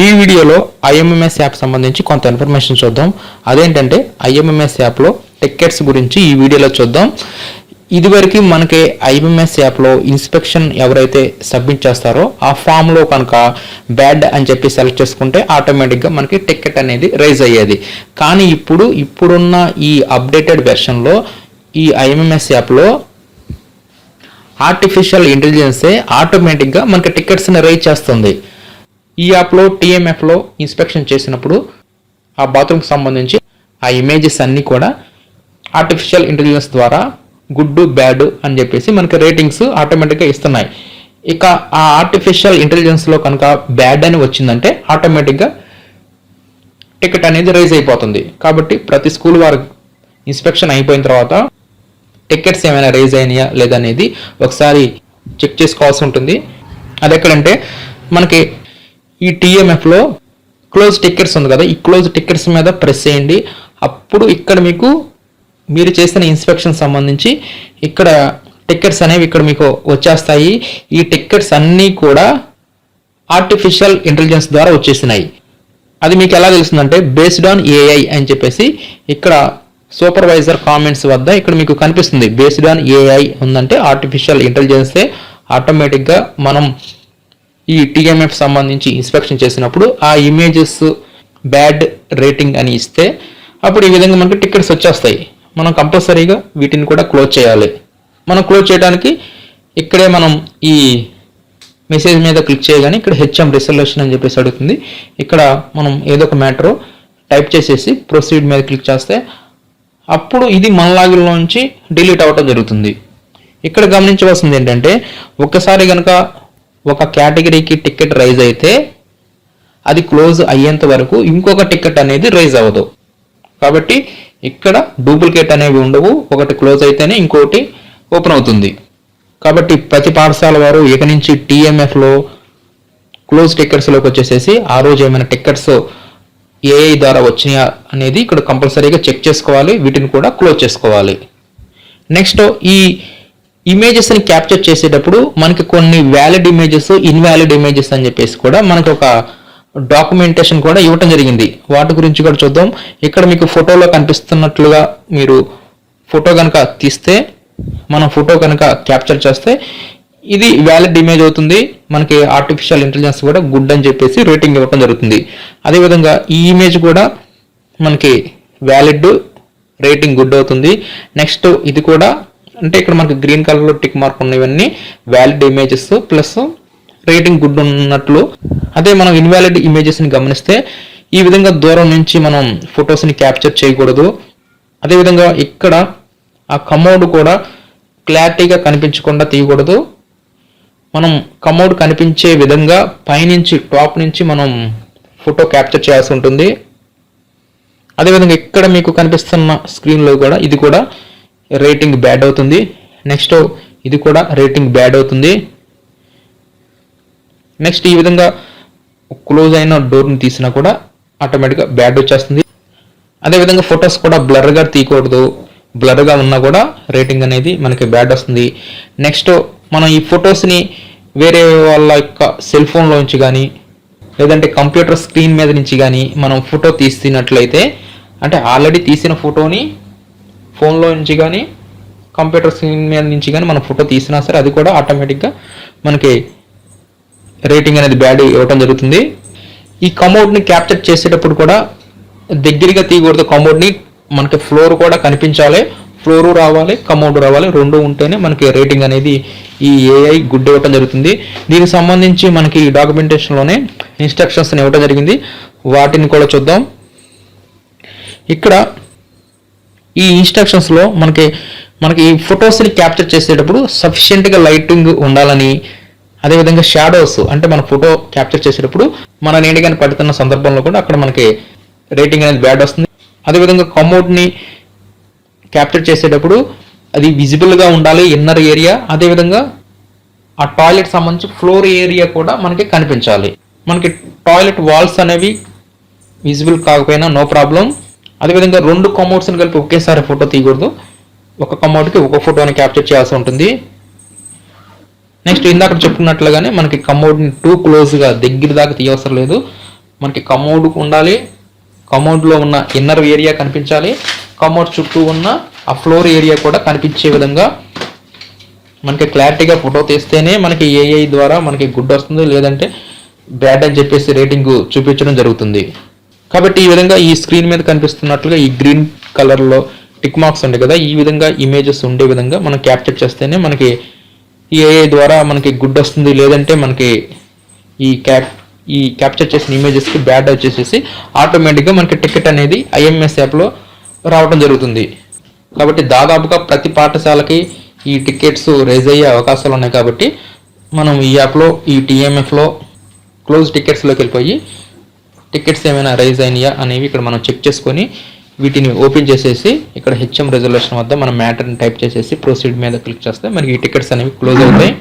ఈ వీడియోలో IMMS app సంబంధించి కొంత ఇన్ఫర్మేషన్ చూద్దాం. అదేంటంటే ఐఎంఎంఎస్ యాప్లో టికెట్స్ గురించి ఈ వీడియోలో చూద్దాం. ఇదివరకు మనకి ఐఎంఎంఎస్ యాప్లో ఇన్స్పెక్షన్ ఎవరైతే సబ్మిట్ చేస్తారో ఆ ఫామ్లో కనుక బ్యాడ్ అని చెప్పి సెలెక్ట్ చేసుకుంటే ఆటోమేటిక్గా మనకి టికెట్ అనేది రైజ్ అయ్యేది. కానీ ఇప్పుడున్న ఈ అప్డేటెడ్ వెర్షన్లో ఈ ఐఎంఎంఎస్ యాప్లో ఆర్టిఫిషియల్ ఇంటెలిజెన్సే ఆటోమేటిక్గా మనకి టికెట్స్ని రైజ్ చేస్తుంది. ఈ యాప్లో టీఎంఎఫ్లో ఇన్స్పెక్షన్ చేసినప్పుడు ఆ బాత్రూమ్కి సంబంధించి ఆ ఇమేజెస్ అన్నీ కూడా ఆర్టిఫిషియల్ ఇంటెలిజెన్స్ ద్వారా గుడ్ బ్యాడ్ అని చెప్పేసి మనకి రేటింగ్స్ ఆటోమేటిక్గా ఇస్తున్నాయి. ఇక ఆ ఆర్టిఫిషియల్ ఇంటెలిజెన్స్లో కనుక బ్యాడ్ అని వచ్చిందంటే ఆటోమేటిక్గా టికెట్ అనేది రైజ్ అయిపోతుంది. కాబట్టి ప్రతి స్కూల్ వారు ఇన్స్పెక్షన్ అయిపోయిన తర్వాత టికెట్స్ ఏమైనా రైజ్ అయినాయా లేదనేది ఒకసారి చెక్ చేసుకోవాల్సి ఉంటుంది. అది ఎక్కడంటే మనకి ఈ టీఎంఎఫ్లో క్లోజ్ టికెట్స్ ఉంది కదా, ఈ క్లోజ్ టికెట్స్ మీద ప్రెస్ చేయండి. అప్పుడు ఇక్కడ మీకు మీరు చేసిన ఇన్స్పెక్షన్ సంబంధించి ఇక్కడ టికెట్స్ అనేవి ఇక్కడ మీకు వచ్చేస్తాయి. ఈ టికెట్స్ అన్నీ కూడా ఆర్టిఫిషియల్ ఇంటెలిజెన్స్ ద్వారా వచ్చేసినాయి. అది మీకు ఎలా తెలుస్తుందంటే బేస్డ్ ఆన్ ఏఐ అని చెప్పేసి ఇక్కడ సూపర్వైజర్ కామెంట్స్ వద్ద ఇక్కడ మీకు కనిపిస్తుంది. బేస్డ్ ఆన్ ఏఐ ఉందంటే ఆర్టిఫిషియల్ ఇంటెలిజెన్సే ఆటోమేటిక్గా మనం ఈ టీఎంఎఫ్ సంబంధించి ఇన్స్పెక్షన్ చేసినప్పుడు ఆ ఇమేజెస్ బ్యాడ్ రేటింగ్ అని ఇస్తే అప్పుడు ఈ విధంగా మనకి టికెట్స్ వచ్చేస్తాయి. మనం కంపల్సరీగా వీటిని కూడా క్లోజ్ చేయాలి. మనం క్లోజ్ చేయడానికి ఇక్కడే మనం ఈ మెసేజ్ మీద క్లిక్ చేయగానే ఇక్కడ హెచ్ఎం రిజల్యూషన్ అని చెప్పేసి అడుగుతుంది. ఇక్కడ మనం ఏదో ఒక మ్యాటర్ టైప్ చేసేసి ప్రొసీడ్ మీద క్లిక్ చేస్తే అప్పుడు ఇది మన లాగిన్లో నుంచి డిలీట్ అవ్వటం జరుగుతుంది. ఇక్కడ గమనించవలసింది ఏంటంటే ఒక్కసారి కనుక ఒక కేటగిరీకి టికెట్ రైజ్ అయితే అది క్లోజ్ అయ్యేంత వరకు ఇంకొక టికెట్ అనేది రైజ్ అవ్వదు. కాబట్టి ఇక్కడ డూప్లికేట్ అనేవి ఉండవు. ఒకటి క్లోజ్ అయితేనే ఇంకోటి ఓపెన్ అవుతుంది. కాబట్టి ప్రతి పాఠశాల వారు ఇక నుంచి టీఎంఎఫ్లో క్లోజ్ టికెట్స్లోకి వచ్చేసేసి ఆ రోజు ఏమైనా టికెట్స్ ఏఐ ద్వారా వచ్చినాయా అనేది ఇక్కడ కంపల్సరీగా చెక్ చేసుకోవాలి. వీటిని కూడా క్లోజ్ చేసుకోవాలి. నెక్స్ట్ ఈ ఇమేజెస్ని క్యాప్చర్ చేసేటప్పుడు మనకి కొన్ని వ్యాలిడ్ ఇమేజెస్, ఇన్వాలిడ్ ఇమేజెస్ అని చెప్పేసి కూడా మనకి ఒక డాక్యుమెంటేషన్ కూడా ఇవ్వటం జరిగింది. వాటి గురించి కూడా చూద్దాం. ఇక్కడ మీకు ఫోటోలో కనిపిస్తున్నట్లుగా మీరు ఫోటో కనుక తీస్తే, మనం ఫోటో కనుక క్యాప్చర్ చేస్తే ఇది వ్యాలిడ్ ఇమేజ్ అవుతుంది. మనకి ఆర్టిఫిషియల్ ఇంటెలిజెన్స్ కూడా గుడ్ అని చెప్పేసి రేటింగ్ ఇవ్వడం జరుగుతుంది. అదేవిధంగా ఈ ఇమేజ్ కూడా మనకి వ్యాలిడ్, రేటింగ్ గుడ్ అవుతుంది. నెక్స్ట్ ఇది కూడా అంటే ఇక్కడ మనకి గ్రీన్ కలర్లో టిక్ మార్క్ ఉన్నవన్నీ valid images plus rating good ఉన్నట్లు. అదే మనం ఇన్వాలిడ్ ఇమేజెస్ని గమనిస్తే ఈ విధంగా దూరం నుంచి మనం ఫొటోస్ని క్యాప్చర్ చేయకూడదు. అదేవిధంగా ఇక్కడ ఆ కమోడ్ కూడా క్లారిటీగా కనిపించకుండా తీయకూడదు. మనం కమోడ్ కనిపించే విధంగా పైనుంచి టాప్ నుంచి మనం ఫోటో క్యాప్చర్ చేయాల్సి ఉంటుంది. అదేవిధంగా ఇక్కడ మీకు కనిపిస్తున్న స్క్రీన్లో కూడా ఇది కూడా రేటింగ్ బ్యాడ్ అవుతుంది. నెక్స్ట్ ఇది కూడా రేటింగ్ బ్యాడ్ అవుతుంది. నెక్స్ట్ ఈ విధంగా క్లోజ్ అయిన డోర్ని తీసినా కూడా ఆటోమేటిక్గా బ్యాడ్ వచ్చేస్తుంది. అదేవిధంగా ఫొటోస్ కూడా బ్లర్గా తీయకూడదు. బ్లర్గా ఉన్నా కూడా రేటింగ్ అనేది మనకి బ్యాడ్ వస్తుంది. నెక్స్ట్ మనం ఈ ఫొటోస్ని వేరే వాళ్ళ యొక్క సెల్ ఫోన్లోంచి కానీ లేదంటే కంప్యూటర్ స్క్రీన్ మీద నుంచి కానీ మనం ఫోటో తీసినట్లయితే, అంటే ఆల్రెడీ తీసిన ఫోటోని ఫోన్లో నుంచి కానీ కంప్యూటర్ స్క్రీన్ మీద నుంచి కానీ మనం ఫోటో తీసినా సరే అది కూడా ఆటోమేటిక్గా మనకి రేటింగ్ అనేది బ్యాడ్ ఇవ్వటం జరుగుతుంది. ఈ కమోడ్ని క్యాప్చర్ చేసేటప్పుడు కూడా దగ్గరగా తీయకూడదు. కమోడ్ని మనకి ఫ్లోర్ కూడా కనిపించాలి, ఫ్లోరు రావాలి, కమోడ్ రావాలి, రెండు ఉంటేనే మనకి రేటింగ్ అనేది ఈ ఏఐ గుడ్ ఇవ్వటం జరుగుతుంది. దీనికి సంబంధించి మనకి ఈ డాక్యుమెంటేషన్లోనే ఇన్స్ట్రక్షన్స్ ఇవ్వటం జరిగింది. వాటిని కూడా చూద్దాం. ఇక్కడ ఈ ఇన్స్ట్రక్షన్స్లో మనకి ఈ ఫొటోస్ని క్యాప్చర్ చేసేటప్పుడు సఫిషియెంట్గా లైటింగ్ ఉండాలని, అదేవిధంగా షాడోస్ అంటే మన ఫోటో క్యాప్చర్ చేసేటప్పుడు మన నీడగాని పడుతున్న సందర్భంలో కూడా అక్కడ మనకి రేటింగ్ అనేది బ్యాడ్ వస్తుంది. అదేవిధంగా కమోడ్ని క్యాప్చర్ చేసేటప్పుడు అది విజిబుల్గా ఉండాలి, ఇన్నర్ ఏరియా. అదేవిధంగా ఆ టాయిలెట్ సంబంధించి ఫ్లోర్ ఏరియా కూడా మనకి కనిపించాలి. మనకి టాయిలెట్ వాల్స్ అనేవి విజిబుల్ కాకపోయినా నో ప్రాబ్లం. అదేవిధంగా రెండు కమోడ్స్ని కలిపి ఒకేసారి ఫోటో తీయకూడదు. ఒక కమోడ్కి ఒక ఫోటోని క్యాప్చర్ చేయాల్సి ఉంటుంది. నెక్స్ట్ ఇందాక చెప్పుకున్నట్లుగానే మనకి కమోడ్ని టూ క్లోజ్గా దగ్గర దాకా తీయవసరం లేదు. మనకి కమోడ్ ఉండాలి, కమోడ్లో ఉన్న ఇన్నర్ ఏరియా కనిపించాలి, కమోడ్ చుట్టూ ఉన్న ఆ ఫ్లోర్ ఏరియా కూడా కనిపించే విధంగా మనకి క్లారిటీగా ఫోటో తీస్తేనే మనకి ఏఐ ద్వారా మనకి గుడ్ వస్తుంది, లేదంటే బ్యాడ్ అని చెప్పేసి రేటింగ్ చూపించడం జరుగుతుంది. కాబట్టి ఈ విధంగా ఈ స్క్రీన్ మీద కనిపిస్తున్నట్లుగా ఈ గ్రీన్ కలర్లో టిక్ మార్క్స్ ఉంటాయి కదా, ఈ విధంగా ఇమేజెస్ ఉండే విధంగా మనం క్యాప్చర్ చేస్తేనే మనకి ఏఐ ద్వారా మనకి గుడ్ వస్తుంది, లేదంటే మనకి ఈ క్యాప్చర్ చేసిన ఇమేజెస్కి బ్యాడ్ వచ్చేసేసి ఆటోమేటిక్గా మనకి టికెట్ అనేది ఐఎంఎస్ యాప్లో రావడం జరుగుతుంది. కాబట్టి దాదాపుగా ప్రతి పాఠశాలకి ఈ టికెట్స్ రైజ్ అయ్యే అవకాశాలు ఉన్నాయి. కాబట్టి మనం ఈ యాప్లో ఈ టీఎంఎఫ్లో క్లోజ్ టికెట్స్లోకి వెళ్ళిపోయి టికెట్స్ ఏమైనా రైజ్ అయినాయా అనేవి ఇక్కడ మనం చెక్ చేసుకొని వీటిని ఓపెన్ చేసేసి ఇక్కడ హెచ్ఎం రిజర్వేషన్ వద్ద మనం మ్యాటర్ని టైప్ చేసేసి ప్రొసీడ్ మీద క్లిక్ చేస్తే మనకి ఈ టికెట్స్ అనేవి క్లోజ్ అవుతాయి.